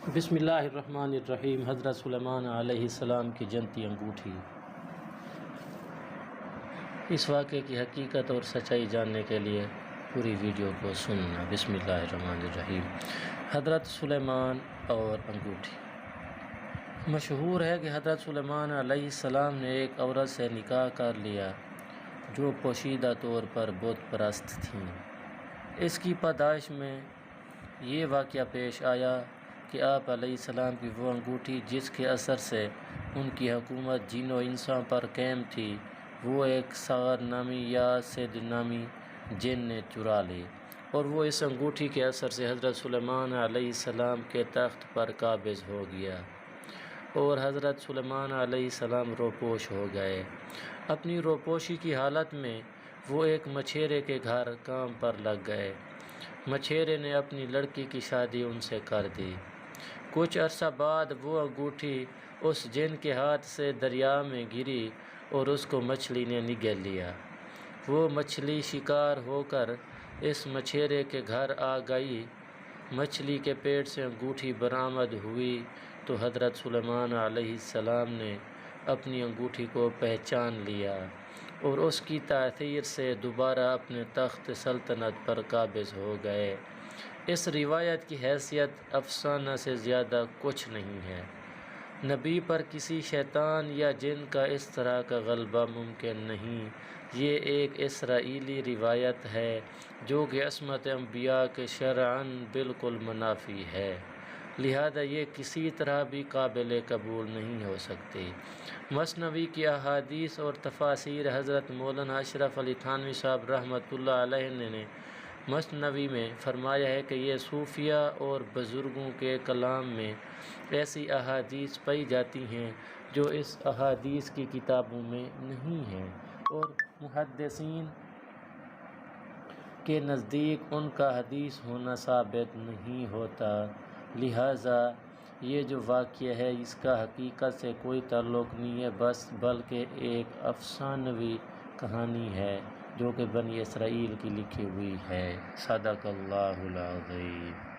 بسم اللہ الرحمن الرحیم۔ حضرت سلیمان علیہ السلام کی جنتی انگوٹھی۔ اس واقعے کی حقیقت اور سچائی جاننے کے لیے پوری ویڈیو کو سننا۔ بسم اللہ الرحمن الرحیم۔ حضرت سلیمان اور انگوٹھی۔ مشہور ہے کہ حضرت سلیمان علیہ السلام نے ایک عورت سے نکاح کر لیا جو پوشیدہ طور پر بت پرست تھیں۔ اس کی پیدائش میں یہ واقعہ پیش آیا کہ آپ علیہ السلام کی وہ انگوٹھی جس کے اثر سے ان کی حکومت جن و انسان پر قائم تھی، وہ ایک ساغر نامی یا سدھ نامی جن نے چرا لی، اور وہ اس انگوٹھی کے اثر سے حضرت سلیمان علیہ السلام کے تخت پر قابض ہو گیا، اور حضرت سلیمان علیہ السلام روپوش ہو گئے۔ اپنی روپوشی کی حالت میں وہ ایک مچھیرے کے گھر کام پر لگ گئے۔ مچھیرے نے اپنی لڑکی کی شادی ان سے کر دی۔ کچھ عرصہ بعد وہ انگوٹھی اس جن کے ہاتھ سے دریا میں گری اور اس کو مچھلی نے نگل لیا۔ وہ مچھلی شکار ہو کر اس مچھیرے کے گھر آ گئی۔ مچھلی کے پیٹ سے انگوٹھی برآمد ہوئی تو حضرت سلیمان علیہ السلام نے اپنی انگوٹھی کو پہچان لیا اور اس کی تاثیر سے دوبارہ اپنے تخت سلطنت پر قابض ہو گئے۔ اس روایت کی حیثیت افسانہ سے زیادہ کچھ نہیں ہے۔ نبی پر کسی شیطان یا جن کا اس طرح کا غلبہ ممکن نہیں۔ یہ ایک اسرائیلی روایت ہے جو کہ عصمت انبیاء کے شرعاً بالکل منافی ہے، لہذا یہ کسی طرح بھی قابل قبول نہیں ہو سکتی۔ مثنوی کی احادیث اور تفاسیر۔ حضرت مولانا اشرف علی تھانوی صاحب رحمۃ اللہ علیہ نے مثنوی میں فرمایا ہے کہ یہ صوفیہ اور بزرگوں کے کلام میں ایسی احادیث پائی جاتی ہیں جو اس احادیث کی کتابوں میں نہیں ہیں، اور محدثین کے نزدیک ان کا حدیث ہونا ثابت نہیں ہوتا، لہذا یہ جو واقعہ ہے اس کا حقیقت سے کوئی تعلق نہیں ہے، بلکہ ایک افسانوی کہانی ہے جو کہ بنی اسرائیل کی لکھی ہوئی ہے۔ صدق اللہ العظیم۔